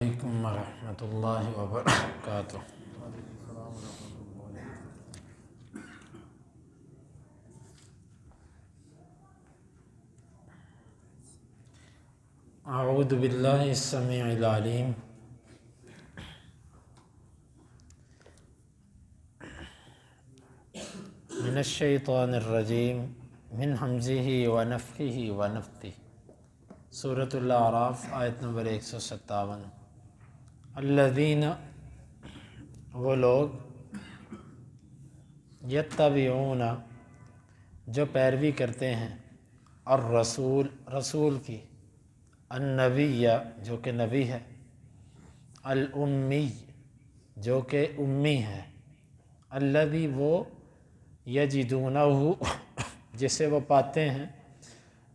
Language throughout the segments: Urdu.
علیکم ورحمۃ اللہ وبرکاتہ۔ اعوذ باللہ السمیع العلیم من الشیطان الرجیم من حمزہ ونفخہ ونفثہ۔ سورۃ الاعراف آیت نمبر 157۔ الذین، وہ لوگ، یتبعون، جو پیروی کرتے ہیں، الرسول، رسول کی، النبی، جو کہ نبی ہے، الامی، جو کہ امی ہے، الذی، وہ، یجدونہ، جسے وہ پاتے ہیں،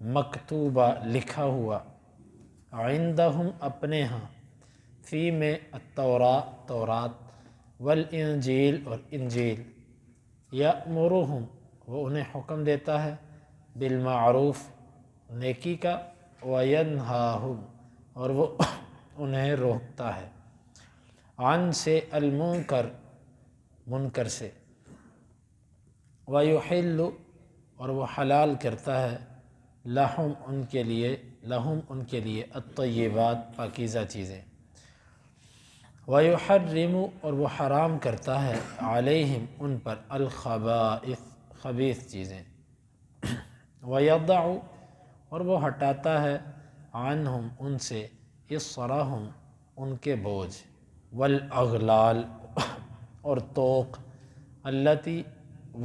مکتوبہ، لکھا ہوا، عندہم، اپنے ہاں، فی میں، التوراۃ، تورات، والانجیل، اور انجیل، یأمرہم، وہ انہیں حکم دیتا ہے، بالمعروف، نیکی کا، وینہاہم، اور وہ انہیں روکتا ہے، عن، سے، المنکر، منکر سے، ویحل، اور وہ حلال کرتا ہے، لہم، ان کے لیے، الطیبات، پاکیزہ چیزیں، ویحرم، اور وہ حرام کرتا ہے، علیہم، ان پر، الخبائث، خبیث چیزیں، ویضع، اور وہ ہٹاتا ہے، عنہم، ان سے، اصرہم، ان کے بوجھ، والاغلال، اور طوق، اللتی،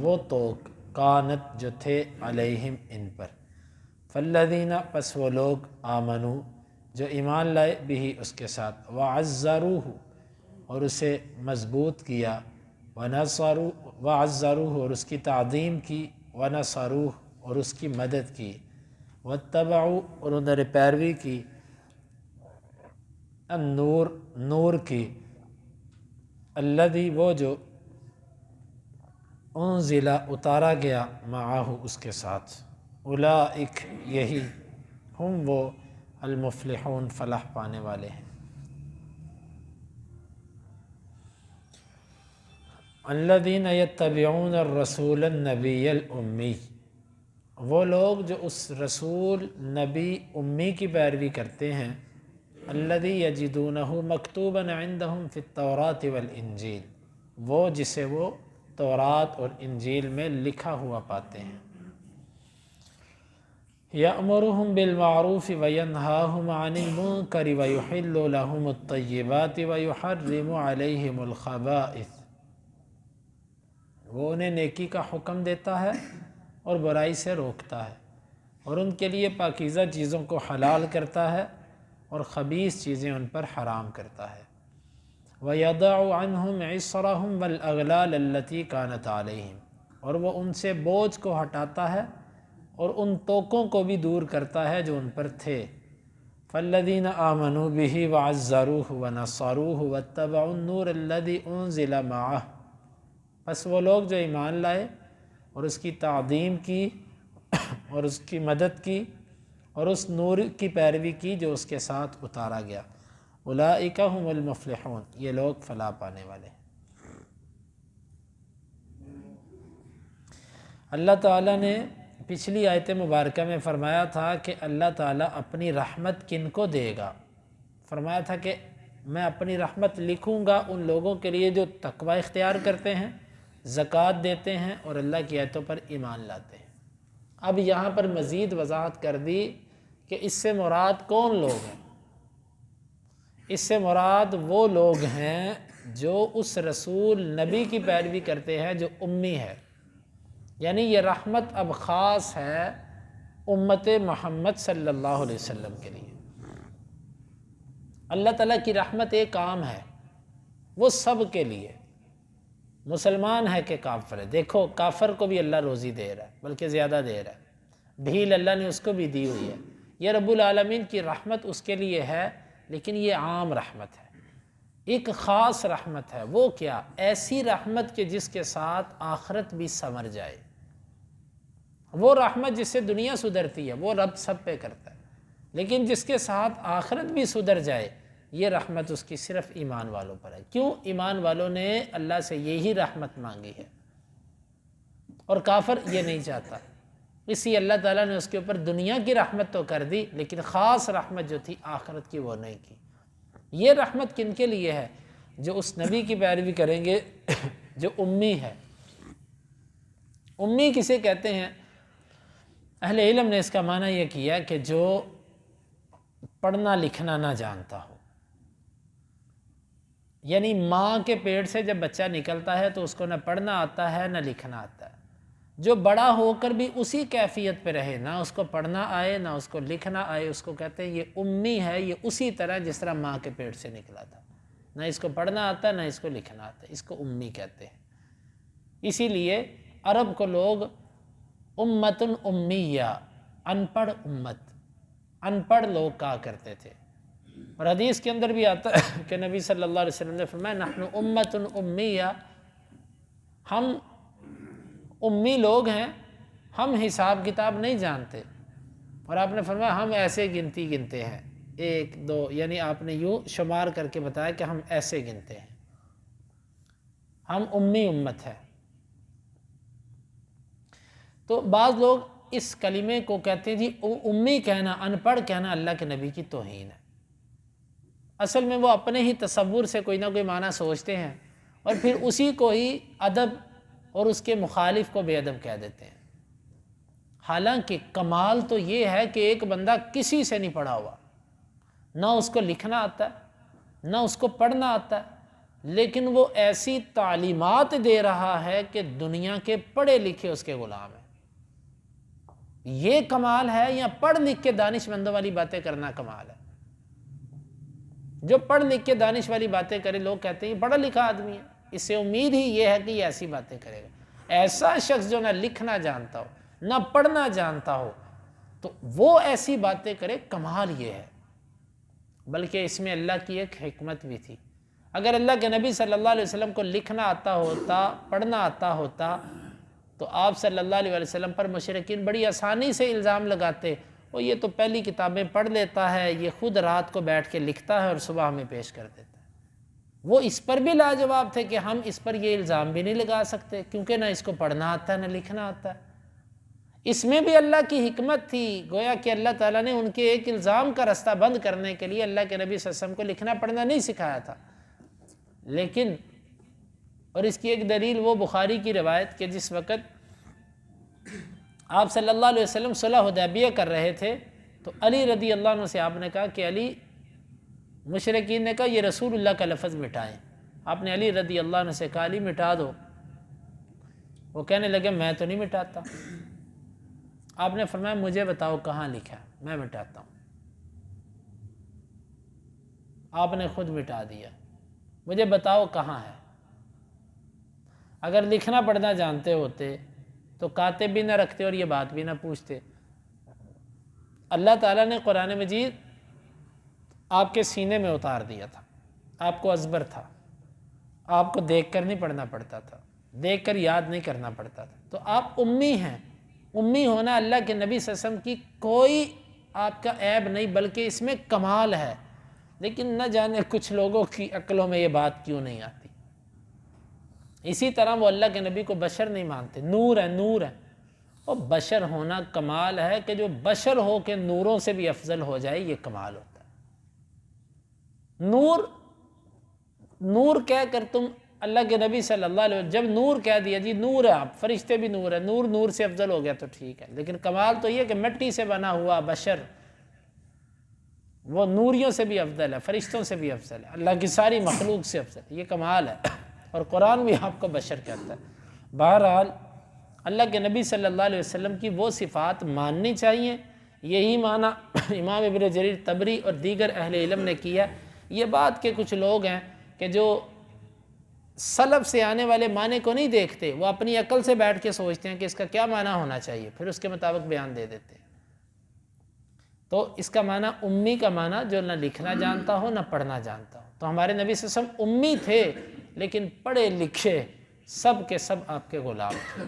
وہ طوق، کانت، جو تھے، علیہم، ان پر، فالذین، پس وہ لوگ، آمنو، جو ایمان لائے، بھی، اس کے ساتھ، وعزروہ، اور اسے مضبوط کیا، وعزروہ، اور اس کی تعظیم کی، ونصروہ، اور اس کی مدد کی، واتبعوا، اور انہوں نے پیروی کی، النور، نور کی، الذی، وہ جو، انزل، اتارا گیا، معہ، اس کے ساتھ، اولئک، یہی، ہم، وہ، المفلحون، فلاح پانے والے ہیں۔ الذین یتبعون الرسول النبی الامی، وہ لوگ جو اس رسول، نبی، امی کی پیروی کرتے ہیں، الذی یجدونہ مکتوبا عندہم فی التوراۃ والانجیل، وہ جسے وہ تورات اور انجیل میں لکھا ہوا پاتے ہیں، یأمرہم بالمعروف وینہاہم عن المنکر ویحل لہم الطیبات ویحرم علیہم الخبائث، وہ انہیں نیکی کا حکم دیتا ہے اور برائی سے روکتا ہے، اور ان کے لیے پاکیزہ چیزوں کو حلال کرتا ہے اور خبیث چیزیں ان پر حرام کرتا ہے، وَيَضَعُ عَنْهُمْ عِصْرَهُمْ وَالْأَغْلَالَ الَّتِي كَانَتْ عَلَيْهِمْ، اور وہ ان سے بوجھ کو ہٹاتا ہے اور ان طوقوں کو بھی دور کرتا ہے جو ان پر تھے، فَالَّذِينَ آمَنُوا بِهِ وَعَزَّرُوهُ وَنَصَّرُوهُ وَاتَّبَعُوا النُّورَ الَّذِي أُنزِلَ مَعَهُ، پس وہ لوگ جو ایمان لائے اور اس کی تعظیم کی اور اس کی مدد کی اور اس نور کی پیروی کی جو اس کے ساتھ اتارا گیا، اولئک هم المفلحون، یہ لوگ فلاح پانے والے ہیں۔ اللہ تعالیٰ نے پچھلی آیت مبارکہ میں فرمایا تھا کہ اللہ تعالیٰ اپنی رحمت کن کو دے گا، فرمایا تھا کہ میں اپنی رحمت لکھوں گا ان لوگوں کے لیے جو تقوی اختیار کرتے ہیں، زکوٰۃ دیتے ہیں اور اللہ کی آیتوں پر ایمان لاتے ہیں۔ اب یہاں پر مزید وضاحت کر دی کہ اس سے مراد کون لوگ ہیں۔ اس سے مراد وہ لوگ ہیں جو اس رسول، نبی کی پیروی کرتے ہیں جو امی ہے، یعنی یہ رحمت اب خاص ہے امت محمد صلی اللہ علیہ وسلم کے لیے۔ اللہ تعالیٰ کی رحمت ایک عام ہے، وہ سب کے لیے، مسلمان ہے کہ کافر ہے۔ دیکھو کافر کو بھی اللہ روزی دے رہا ہے، بلکہ زیادہ دے رہا ہے، ڈھیل اللہ نے اس کو بھی دی ہوئی ہے۔ یہ رب العالمین کی رحمت اس کے لیے ہے، لیکن یہ عام رحمت ہے، ایک خاص رحمت ہے۔ وہ کیا؟ ایسی رحمت کہ جس کے ساتھ آخرت بھی سنور جائے، وہ رحمت جس سے دنیا سدھرتی ہے وہ رب سب پہ کرتا ہے، لیکن جس کے ساتھ آخرت بھی سدھر جائے یہ رحمت اس کی صرف ایمان والوں پر ہے۔ کیوں؟ ایمان والوں نے اللہ سے یہی رحمت مانگی ہے، اور کافر یہ نہیں چاہتا، اس لیے اللہ تعالیٰ نے اس کے اوپر دنیا کی رحمت تو کر دی، لیکن خاص رحمت جو تھی آخرت کی وہ نہیں کی۔ یہ رحمت کن کے لیے ہے؟ جو اس نبی کی پیروی کریں گے جو امی ہے۔ امی کسے کہتے ہیں؟ اہل علم نے اس کا معنی یہ کیا کہ جو پڑھنا لکھنا نہ جانتا ہو، یعنی ماں کے پیٹ سے جب بچہ نکلتا ہے تو اس کو نہ پڑھنا آتا ہے نہ لکھنا آتا ہے، جو بڑا ہو کر بھی اسی کیفیت پہ رہے، نہ اس کو پڑھنا آئے نہ اس کو لکھنا آئے، اس کو کہتے ہیں یہ امی ہے، یہ اسی طرح جس طرح ماں کے پیٹ سے نکلا تھا، نہ اس کو پڑھنا آتا نہ اس کو لکھنا آتا، اس کو امی کہتے ہیں۔ اسی لیے عرب کو لوگ امتن امیہ، ان پڑھ امت، ان پڑھ لوگ کہا کرتے تھے، اور حدیث کے اندر بھی آتا ہے کہ نبی صلی اللہ علیہ وسلم نے فرمایا نحن امتن امیہ، ہم امی لوگ ہیں، ہم حساب کتاب نہیں جانتے، اور آپ نے فرمایا ہم ایسے گنتی گنتے ہیں، 1 2، یعنی آپ نے یوں شمار کر کے بتایا کہ ہم ایسے گنتے ہیں، ہم امی امت ہے۔ تو بعض لوگ اس کلمے کو کہتے ہیں جی امی کہنا، ان پڑھ کہنا اللہ کے نبی کی توہین ہے۔ اصل میں وہ اپنے ہی تصور سے کوئی نہ کوئی معنی سوچتے ہیں، اور پھر اسی کو ہی ادب اور اس کے مخالف کو بے ادب کہہ دیتے ہیں۔ حالانکہ کمال تو یہ ہے کہ ایک بندہ کسی سے نہیں پڑھا ہوا، نہ اس کو لکھنا آتا ہے نہ اس کو پڑھنا آتا ہے، لیکن وہ ایسی تعلیمات دے رہا ہے کہ دنیا کے پڑھے لکھے اس کے غلام ہیں۔ یہ کمال ہے یا پڑھ لکھ کے دانش مندوں والی باتیں کرنا کمال ہے؟ جو پڑھ لکھ کے دانش والی باتیں کرے، لوگ کہتے ہیں یہ پڑھا لکھا آدمی ہے، اس سے امید ہی یہ ہے کہ یہ ایسی باتیں کرے گا۔ ایسا شخص جو نہ لکھنا جانتا ہو نہ پڑھنا جانتا ہو تو وہ ایسی باتیں کرے، کمال یہ ہے۔ بلکہ اس میں اللہ کی ایک حکمت بھی تھی۔ اگر اللہ کے نبی صلی اللہ علیہ وسلم کو لکھنا آتا ہوتا، پڑھنا آتا ہوتا، تو آپ صلی اللہ علیہ وسلم پر مشرکین بڑی آسانی سے الزام لگاتے، وہ یہ تو پہلی کتابیں پڑھ لیتا ہے، یہ خود رات کو بیٹھ کے لکھتا ہے اور صبح ہمیں پیش کر دیتا ہے۔ وہ اس پر بھی لاجواب تھے کہ ہم اس پر یہ الزام بھی نہیں لگا سکتے، کیونکہ نہ اس کو پڑھنا آتا ہے نہ لکھنا آتا ہے۔ اس میں بھی اللہ کی حکمت تھی، گویا کہ اللہ تعالیٰ نے ان کے ایک الزام کا رستہ بند کرنے کے لیے اللہ کے نبی صلی اللہ علیہ وسلم کو لکھنا پڑھنا نہیں سکھایا تھا۔ لیکن اور اس کی ایک دلیل وہ بخاری کی روایت کہ جس وقت آپ صلی اللہ علیہ وسلم صلح حدیبیہ کر رہے تھے تو علی رضی اللہ عنہ سے آپ نے کہا کہ علی، مشرکین نے کہا یہ رسول اللہ کا لفظ مٹائیں، آپ نے علی رضی اللہ عنہ سے کہا علی مٹا دو، وہ کہنے لگے میں تو نہیں مٹاتا۔ آپ نے فرمایا مجھے بتاؤ کہاں لکھا ہے، میں مٹاتا ہوں۔ آپ نے خود مٹا دیا، مجھے بتاؤ کہاں ہے۔ اگر لکھنا پڑھنا جانتے ہوتے تو کاتب بھی نہ رکھتے اور یہ بات بھی نہ پوچھتے۔ اللہ تعالیٰ نے قرآن مجید آپ کے سینے میں اتار دیا تھا، آپ کو ازبر تھا، آپ کو دیکھ کر نہیں پڑھنا پڑتا تھا، دیکھ کر یاد نہیں کرنا پڑتا تھا، تو آپ امی ہیں۔ امی ہونا اللہ کے نبی صلی اللہ علیہ وسلم کی کوئی آپ کا عیب نہیں، بلکہ اس میں کمال ہے، لیکن نہ جانے کچھ لوگوں کی عقلوں میں یہ بات کیوں نہیں آتی۔ اسی طرح وہ اللہ کے نبی کو بشر نہیں مانتے، نور ہے نور ہے۔ اور بشر ہونا کمال ہے کہ جو بشر ہو کے نوروں سے بھی افضل ہو جائے، یہ کمال ہوتا ہے۔ نور نور کہہ کر تم اللہ کے نبی صلی اللہ علیہ وسلم جب نور کہہ دیا جی نور ہے، آپ فرشتے بھی نور ہے، نور نور سے افضل ہو گیا تو ٹھیک ہے، لیکن کمال تو یہ کہ مٹی سے بنا ہوا بشر وہ نوریوں سے بھی افضل ہے، فرشتوں سے بھی افضل ہے، اللہ کی ساری مخلوق سے افضل ہے، یہ کمال ہے۔ اور قرآن بھی آپ کو بشر کہتا ہے۔ بہرحال اللہ کے نبی صلی اللہ علیہ وسلم کی وہ صفات ماننی چاہیے، یہی معنی امام ابن جریر طبری اور دیگر اہل علم نے کیا۔ یہ بات کہ کچھ لوگ ہیں کہ جو سلف سے آنے والے معنی کو نہیں دیکھتے، وہ اپنی عقل سے بیٹھ کے سوچتے ہیں کہ اس کا کیا معنی ہونا چاہیے، پھر اس کے مطابق بیان دے دیتے ہیں۔ تو اس کا معنی امی کا معنی جو نہ لکھنا جانتا ہو نہ پڑھنا جانتا ہو۔ تو ہمارے نبی صلی اللہ علیہ وسلم امی تھے، لیکن پڑھے لکھے سب کے سب آپ کے غلام تھے۔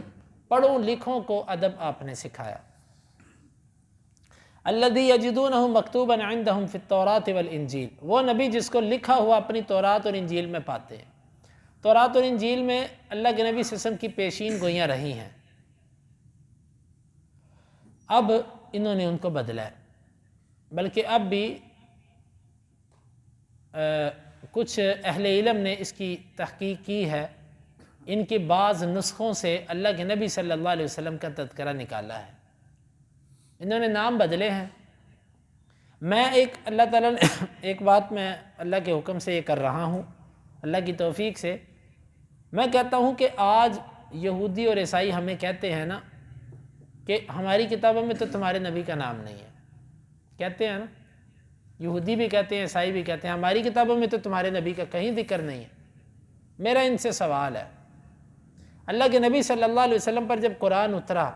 پڑھوں لکھوں کو ادب آپ نے سکھایا۔ الذی یجدونہ مکتوبا عندہم فی التوراۃ والانجیل، وہ نبی جس کو لکھا ہوا اپنی تورات اور انجیل میں پاتے ہیں۔ تورات اور انجیل میں اللہ کے نبی صلی اللہ علیہ وسلم کی پیشین گوئیاں رہی ہیں، اب انہوں نے ان کو بدلا ہے، بلکہ اب بھی کچھ اہل علم نے اس کی تحقیق کی ہے، ان کے بعض نسخوں سے اللہ کے نبی صلی اللہ علیہ وسلم کا تذکرہ نکالا ہے، انہوں نے نام بدلے ہیں۔ میں اللہ تعالیٰ نے ایک بات میں اللہ کے حکم سے یہ کر رہا ہوں، اللہ کی توفیق سے میں کہتا ہوں کہ آج یہودی اور عیسائی ہمیں کہتے ہیں نا کہ ہماری کتابوں میں تو تمہارے نبی کا نام نہیں ہے، کہتے ہیں نا، یہودی بھی کہتے ہیں، عیسائی بھی کہتے ہیں ہماری کتابوں میں تو تمہارے نبی کا کہیں ذکر نہیں ہے۔ میرا ان سے سوال ہے، اللہ کے نبی صلی اللہ علیہ وسلم پر جب قرآن اترا،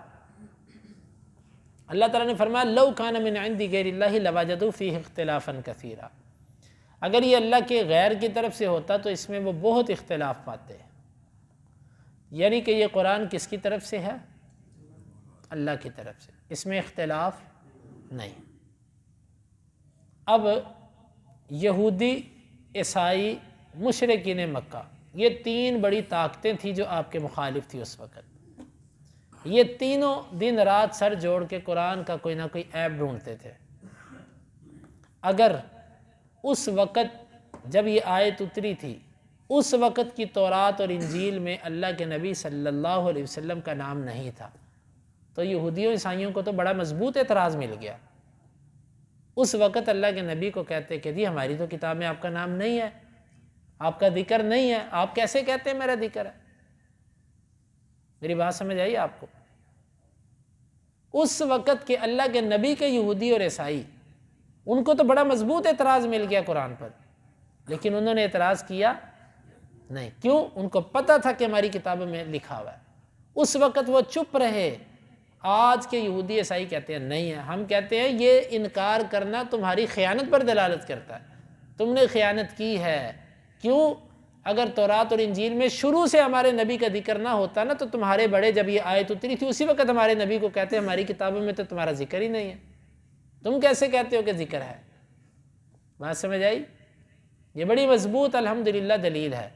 اللہ تعالیٰ نے فرمایا لو کان من عند غیر اللہ لوجدوا فیہ اختلافا کثیرا، اگر یہ اللہ کے غیر کی طرف سے ہوتا تو اس میں وہ بہت اختلاف پاتے ہیں، یعنی کہ یہ قرآن کس کی طرف سے ہے؟ اللہ کی طرف سے، اس میں اختلاف نہیں۔ اب یہودی، عیسائی، مشرکین مکہ، یہ تین بڑی طاقتیں تھیں جو آپ کے مخالف تھی اس وقت، یہ تینوں دن رات سر جوڑ کے قرآن کا کوئی نہ کوئی عیب ڈھونڈتے تھے۔ اگر اس وقت جب یہ آیت اتری تھی اس وقت کی تورات اور انجیل میں اللہ کے نبی صلی اللہ علیہ وسلم کا نام نہیں تھا تو یہودیوں عیسائیوں کو تو بڑا مضبوط اعتراض مل گیا۔ اس وقت اللہ کے نبی کو کہتے کہ جی ہماری تو کتاب میں آپ کا نام نہیں ہے، آپ کا ذکر نہیں ہے، آپ کیسے کہتے ہیں میرا ذکر ہے؟ میری بات سمجھ آئی آپ کو؟ اس وقت کے اللہ کے نبی کے یہودی اور عیسائی، ان کو تو بڑا مضبوط اعتراض مل گیا قرآن پر، لیکن انہوں نے اعتراض کیا نہیں۔ کیوں؟ ان کو پتہ تھا کہ ہماری کتابوں میں لکھا ہوا ہے۔ اس وقت وہ چپ رہے۔ آج کے یہودی عیسائی کہتے ہیں نہیں ہے، ہم کہتے ہیں یہ انکار کرنا تمہاری خیانت پر دلالت کرتا ہے، تم نے خیانت کی ہے۔ کیوں؟ اگر تورات اور انجیل میں شروع سے ہمارے نبی کا ذکر نہ ہوتا نا تو تمہارے بڑے جب یہ آیت اتری تھی اسی وقت ہمارے نبی کو کہتے ہیں ہماری کتابوں میں تو تمہارا ذکر ہی نہیں ہے، تم کیسے کہتے ہو کہ ذکر ہے؟ بات سمجھ آئی؟ یہ بڑی مضبوط الحمدللہ دلیل ہے۔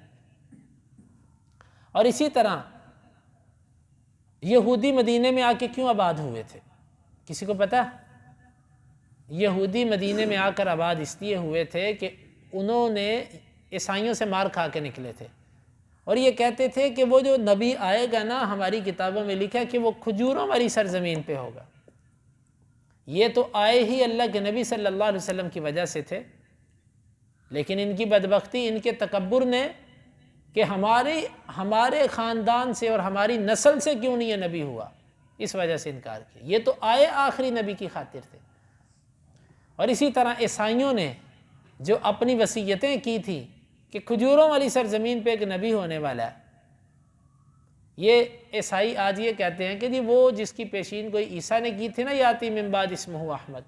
اور اسی طرح یہودی مدینے میں آ کے کیوں آباد ہوئے تھے؟ کسی کو پتہ؟ یہودی مدینے میں آ کر آباد اس لیے ہوئے تھے کہ انہوں نے عیسائیوں سے مار کھا کے نکلے تھے، اور یہ کہتے تھے کہ وہ جو نبی آئے گا نا ہماری کتابوں میں لکھا ہے کہ وہ کھجوروں والی سرزمین پہ ہوگا۔ یہ تو آئے ہی اللہ کے نبی صلی اللہ علیہ وسلم کی وجہ سے تھے، لیکن ان کی بدبختی، ان کے تکبر نے کہ ہمارے خاندان سے اور ہماری نسل سے کیوں نہیں یہ نبی ہوا، اس وجہ سے انکار کیا۔ یہ تو آئے آخری نبی کی خاطر تھے۔ اور اسی طرح عیسائیوں نے جو اپنی وصیتیں کی تھی کہ کھجوروں والی سرزمین پہ ایک نبی ہونے والا ہے، یہ عیسائی آج یہ کہتے ہیں کہ جی وہ جس کی پیشین گوئی عیسیٰ نے کی تھی نا، یاتی من بعد اسمہ احمد،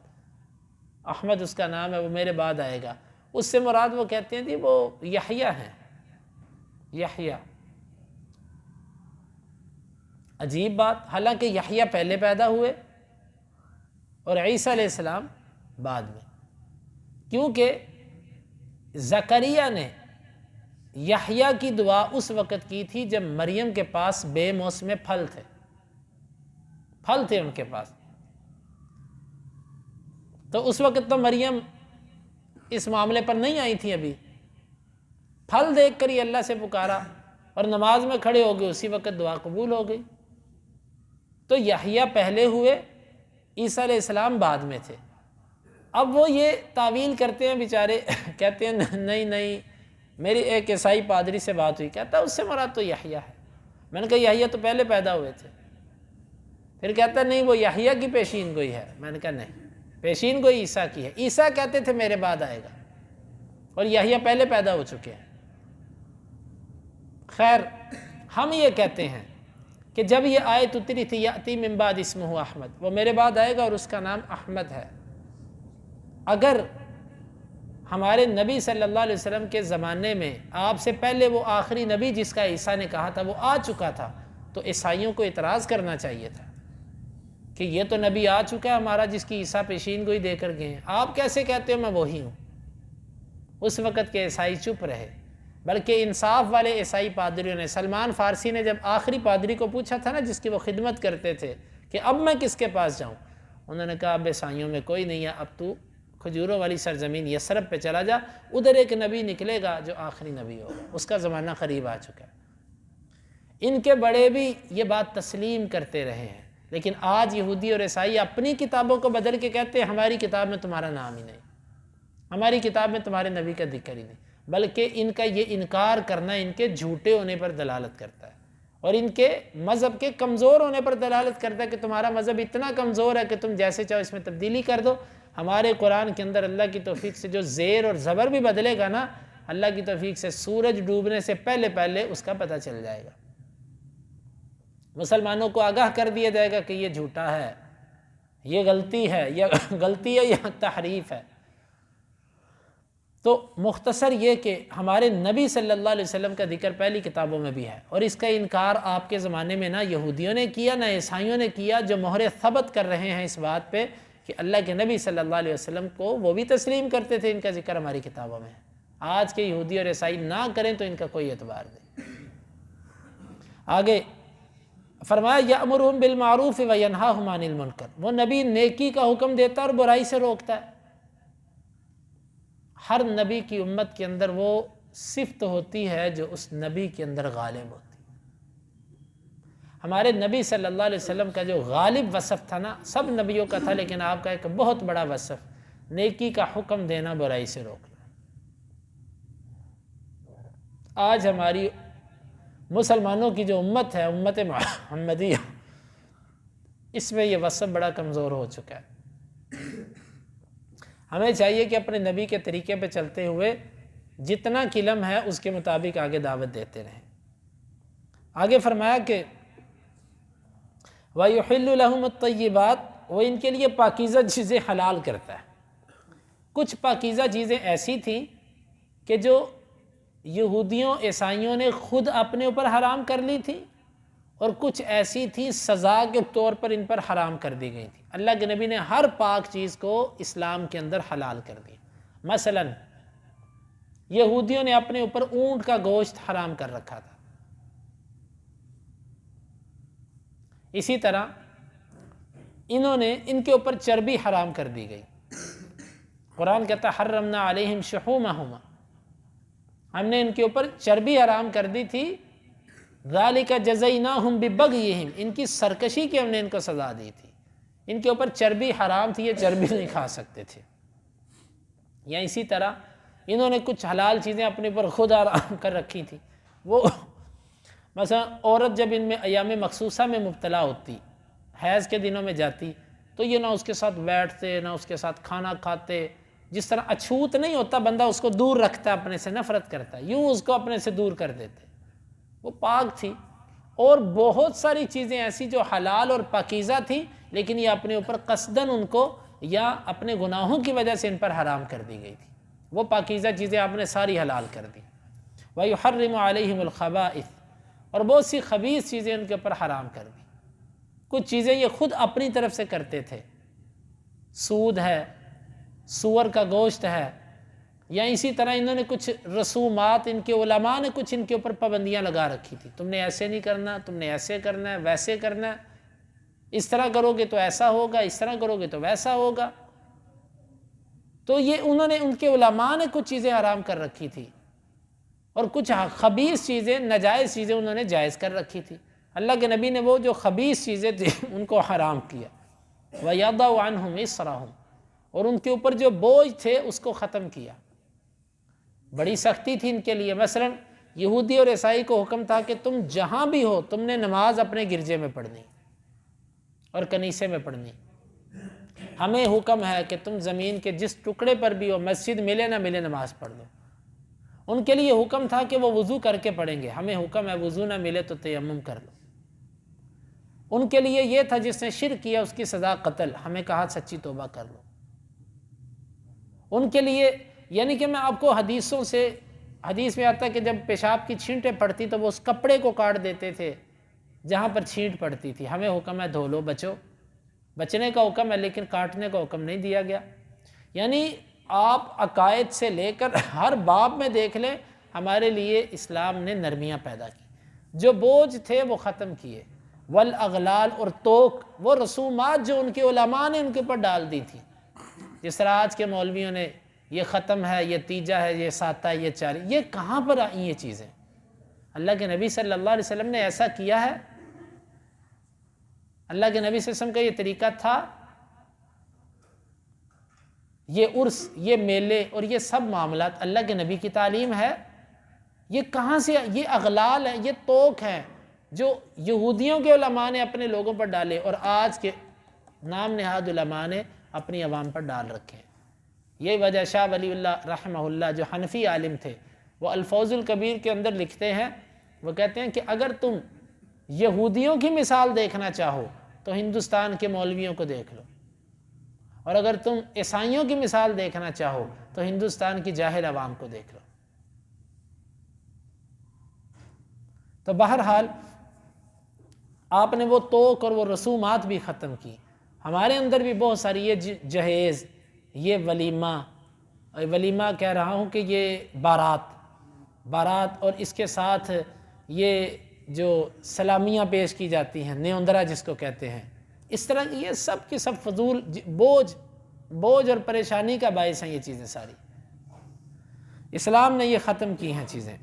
احمد اس کا نام ہے، وہ میرے بعد آئے گا، اس سے مراد وہ کہتے ہیں جی وہ یحییٰ ہیں، یحییٰ۔ عجیب بات، حالانکہ یحییٰ پہلے پیدا ہوئے اور عیسیٰ علیہ السلام بعد میں، کیونکہ زکریا نے یحییٰ کی دعا اس وقت کی تھی جب مریم کے پاس بے موسم پھل تھے ان کے پاس، تو اس وقت تو مریم اس معاملے پر نہیں آئی تھی، ابھی پھل دیکھ کر ہی اللہ سے پکارا اور نماز میں کھڑے ہو گئے، اسی وقت دعا قبول ہو گئی۔ تو یحییٰ پہلے ہوئے، عیسیٰ علیہ السلام بعد میں تھے۔ اب وہ یہ تعویل کرتے ہیں بیچارے، کہتے ہیں نہیں میری ایک عیسائی پادری سے بات ہوئی، کہتا ہے اس سے مراد تو یحییٰ ہے۔ میں نے کہا یحییٰ تو پہلے پیدا ہوئے تھے، پھر کہتا ہے نہیں وہ یحییٰ کی پیشین گوئی ہے۔ میں نے کہا نہیں، پیشین گوئی عیسیٰ کی ہے، عیسیٰ کہتے تھے میرے بعد آئے گا اور یحییٰ پہلے پیدا ہو چکے ہیں۔ خیر، ہم یہ کہتے ہیں کہ جب یہ آیت اتری تھی یاتی من بعد اسمہ احمد، وہ میرے بعد آئے گا اور اس کا نام احمد ہے، اگر ہمارے نبی صلی اللہ علیہ وسلم کے زمانے میں آپ سے پہلے وہ آخری نبی جس کا عیسیٰ نے کہا تھا وہ آ چکا تھا تو عیسائیوں کو اعتراض کرنا چاہیے تھا، کہ یہ تو نبی آ چکا ہے ہمارا جس کی عیسیٰ پیشین گوئی دے کر گئے ہیں، آپ کیسے کہتے ہو میں وہی ہوں؟ اس وقت کے عیسائی چپ رہے، بلکہ انصاف والے عیسائی پادریوں نے، سلمان فارسی نے جب آخری پادری کو پوچھا تھا نا جس کی وہ خدمت کرتے تھے کہ اب میں کس کے پاس جاؤں، انہوں نے کہا اب عیسائیوں میں کوئی نہیں ہے، اب تو کھجوروں والی سرزمین یثرب پہ چلا جا، ادھر ایک نبی نکلے گا جو آخری نبی ہوگا، اس کا زمانہ قریب آ چکا ہے۔ ان کے بڑے بھی یہ بات تسلیم کرتے رہے ہیں، لیکن آج یہودی اور عیسائی اپنی کتابوں کو بدل کے کہتے ہیں ہماری کتاب میں تمہارا نام ہی نہیں، ہماری کتاب میں تمہارے نبی کا ذکر ہی نہیں، بلکہ ان کا یہ انکار کرنا ان کے جھوٹے ہونے پر دلالت کرتا ہے اور ان کے مذہب کے کمزور ہونے پر دلالت کرتا ہے کہ تمہارا مذہب اتنا کمزور ہے کہ تم جیسے چاہو اس میں تبدیلی کر دو۔ ہمارے قرآن کے اندر اللہ کی توفیق سے جو زیر اور زبر بھی بدلے گا نا، اللہ کی توفیق سے سورج ڈوبنے سے پہلے اس کا پتہ چل جائے گا، مسلمانوں کو آگاہ کر دیا جائے گا کہ یہ جھوٹا ہے، یہ غلطی ہے یا تحریف ہے۔ تو مختصر یہ کہ ہمارے نبی صلی اللہ علیہ وسلم کا ذکر پہلی کتابوں میں بھی ہے، اور اس کا انکار آپ کے زمانے میں نہ یہودیوں نے کیا نہ عیسائیوں نے کیا، جو مہر ثبت کر رہے ہیں اس بات پہ کہ اللہ کے نبی صلی اللہ علیہ وسلم کو وہ بھی تسلیم کرتے تھے، ان کا ذکر ہماری کتابوں میں ہے۔ آج کے یہودی اور عیسائی نہ کریں تو ان کا کوئی اعتبار نہیں۔ آگے فرمایا یأمرہم بالمعروف وینہاہم عن المنکر، وہ نبی نیکی کا حکم دیتا اور برائی سے روکتا ہے۔ ہر نبی کی امت کے اندر وہ صفت ہوتی ہے جو اس نبی کے اندر غالب ہوتی ہے۔ ہمارے نبی صلی اللہ علیہ وسلم کا جو غالب وصف تھا نا، سب نبیوں کا تھا لیکن آپ کا ایک بہت بڑا وصف نیکی کا حکم دینا، برائی سے روکنا۔ آج ہماری مسلمانوں کی جو امت ہے، امت محمدیہ، اس میں یہ وصف بڑا کمزور ہو چکا ہے۔ ہمیں چاہیے کہ اپنے نبی کے طریقے پہ چلتے ہوئے جتنا قلم ہے اس کے مطابق آگے دعوت دیتے رہیں۔ آگے فرمایا کہ وَيُحِلُّ لَهُمُ الطَّيِّبَاتِ، وہ ان کے لیے پاکیزہ چیزیں حلال کرتا ہے۔ کچھ پاکیزہ چیزیں ایسی تھیں کہ جو یہودیوں عیسائیوں نے خود اپنے اوپر حرام کر لی تھی، اور کچھ ایسی تھی سزا کے طور پر ان پر حرام کر دی گئی تھی۔ اللہ کے نبی نے ہر پاک چیز کو اسلام کے اندر حلال کر دیا۔ مثلا یہودیوں نے اپنے اوپر اونٹ کا گوشت حرام کر رکھا تھا، اسی طرح انہوں نے ان کے اوپر چربی حرام کر دی گئی۔ قرآن کہتا ہے حرمنا علیہم شحومہما، ہم نے ان کے اوپر چربی حرام کر دی تھی۔ ذالک جزیناہم ببغیہم، ان کی سرکشی کی ہم نے ان کو سزا دی تھی۔ ان کے اوپر چربی حرام تھی، یہ چربی نہیں کھا سکتے تھے۔ یا اسی طرح انہوں نے کچھ حلال چیزیں اپنے اوپر خود حرام کر رکھی تھی۔ وہ مثلا عورت جب ان میں ایام مخصوصہ میں مبتلا ہوتی، حیض کے دنوں میں جاتی، تو یہ نہ اس کے ساتھ بیٹھتے نہ اس کے ساتھ کھانا کھاتے۔ جس طرح اچھوت نہیں ہوتا، بندہ اس کو دور رکھتا ہے، اپنے سے نفرت کرتا ہے، یوں اس کو اپنے سے دور کر دیتے۔ وہ پاک تھی۔ اور بہت ساری چیزیں ایسی جو حلال اور پاکیزہ تھی، لیکن یہ اپنے اوپر قصداً ان کو یا اپنے گناہوں کی وجہ سے ان پر حرام کر دی گئی تھی۔ وہ پاکیزہ چیزیں آپ نے ساری حلال کر دی۔ وَيُحَرِّمُ عَلَيْهِمُ الْخَبَائِثَ، اور بہت سی خبیث چیزیں ان کے اوپر حرام کر دی۔ کچھ چیزیں یہ خود اپنی طرف سے کرتے تھے، سود ہے، سور کا گوشت ہے، یا اسی طرح انہوں نے کچھ رسومات، ان کے علماء نے کچھ ان کے اوپر پابندیاں لگا رکھی تھی، تم نے ایسے نہیں کرنا، تم نے ایسے کرنا ہے، ویسے کرنا ہے، اس طرح کرو گے تو ایسا ہوگا، اس طرح کرو گے تو ویسا ہوگا۔ تو یہ انہوں نے، ان کے علماء نے کچھ چیزیں حرام کر رکھی تھی، اور کچھ خبیث چیزیں، ناجائز چیزیں انہوں نے جائز کر رکھی تھی۔ اللہ کے نبی نے وہ جو خبیث چیزیں تھیں ان کو حرام کیا۔ وَيَضَعُ عَنْهُمْ إِصْرَهُمْ، اور ان کے اوپر جو بوجھ تھے اس کو ختم کیا۔ بڑی سختی تھی ان کے لیے۔ مثلا یہودی اور عیسائی کو حکم تھا کہ تم جہاں بھی ہو تم نے نماز اپنے گرجے میں پڑھنی اور کنیسے میں پڑھنی۔ ہمیں حکم ہے کہ تم زمین کے جس ٹکڑے پر بھی ہو، مسجد ملے نہ ملے، نماز پڑھ لو۔ ان کے لیے حکم تھا کہ وہ وضو کر کے پڑھیں گے، ہمیں حکم ہے وضو نہ ملے تو تیمم کر لو۔ ان کے لیے یہ تھا جس نے شرک کیا اس کی سزا قتل، ہمیں کہا سچی توبہ کر لو۔ ان کے لیے، یعنی کہ میں آپ کو حدیثوں سے، حدیث میں آتا ہے کہ جب پیشاب کی چھینٹیں پڑتی تو وہ اس کپڑے کو کاٹ دیتے تھے جہاں پر چھینٹ پڑتی تھی، ہمیں حکم ہے دھو لو بچو۔ بچنے کا حکم ہے لیکن کاٹنے کا حکم نہیں دیا گیا۔ یعنی آپ عقائد سے لے کر ہر باب میں دیکھ لیں، ہمارے لیے اسلام نے نرمیاں پیدا کی، جو بوجھ تھے وہ ختم کیے، والاغلال اور توق، وہ رسومات جو ان کے علماء نے ان کے اوپر ڈال دی تھی، جس طرح آج کے مولویوں نے یہ ختم ہے، یہ تیجا ہے، یہ ساتہ ہے، یہ چاری، یہ کہاں پر آئی یہ چیزیں؟ اللہ کے نبی صلی اللہ علیہ وسلم نے ایسا کیا ہے؟ اللہ کے نبی صلی اللہ علیہ وسلم کا یہ طریقہ تھا؟ یہ عرس، یہ میلے اور یہ سب معاملات اللہ کے نبی کی تعلیم ہے؟ یہ کہاں سے؟ یہ اغلال ہے، یہ توق ہیں جو یہودیوں کے علماء نے اپنے لوگوں پر ڈالے اور آج کے نام نہاد علماء نے اپنی عوام پر ڈال رکھے ہیں۔ یہ وجہ شاہ ولی اللہ رحمہ اللہ جو حنفی عالم تھے، وہ الفوز الکبیر کے اندر لکھتے ہیں، وہ کہتے ہیں کہ اگر تم یہودیوں کی مثال دیکھنا چاہو تو ہندوستان کے مولویوں کو دیکھ لو، اور اگر تم عیسائیوں کی مثال دیکھنا چاہو تو ہندوستان کی جاہل عوام کو دیکھ لو۔ تو بہرحال آپ نے وہ توق اور وہ رسومات بھی ختم کی۔ ہمارے اندر بھی بہت ساری یہ جہیز، یہ ولیمہ کہہ رہا ہوں کہ یہ بارات اور اس کے ساتھ یہ جو سلامیاں پیش کی جاتی ہیں، نیوندرا جس کو کہتے ہیں، اس طرح یہ سب کی سب فضول بوجھ اور پریشانی کا باعث ہیں یہ چیزیں ساری۔ اسلام نے یہ ختم کی ہیں چیزیں۔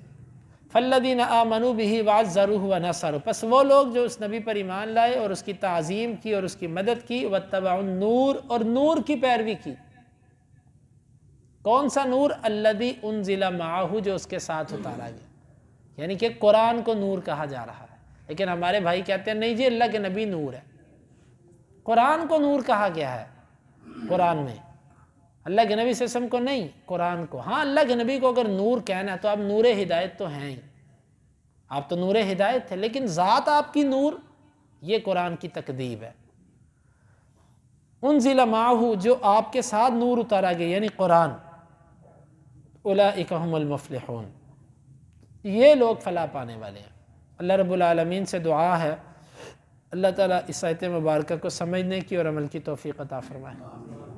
فالذین آمنوا بہ وعزروہ ونصروا، پس وہ لوگ جو اس نبی پر ایمان لائے اور اس کی تعظیم کی اور اس کی مدد کی، واتبعوا النور، اور نور کی پیروی کی۔ کون سا نور؟ الذی انزل معہ، جو اس کے ساتھ اتارا گیا، یعنی کہ قرآن کو نور کہا جا رہا ہے۔ لیکن ہمارے بھائی کہتے ہیں نہیں جی اللہ کے نبی نور ہے، قرآن کو نور کہا گیا ہے قرآن میں، اللہ کے نبی صلی اللہ علیہ وسلم کو نہیں، قرآن کو۔ ہاں اللہ کے نبی کو اگر نور کہنا ہے تو آپ نور ہدایت تو ہیں ہی، آپ تو نور ہدایت تھے، لیکن ذات آپ کی نور، یہ قرآن کی تکذیب ہے۔ انزل معہ، جو آپ کے ساتھ نور اتارا گیا یعنی قرآن، اولئک هم المفلحون، یہ لوگ فلاح پانے والے ہیں۔ اللہ رب العالمین سے دعا ہے اللہ تعالیٰ اس آیت مبارکہ کو سمجھنے کی اور عمل کی توفیق عطا فرمائے۔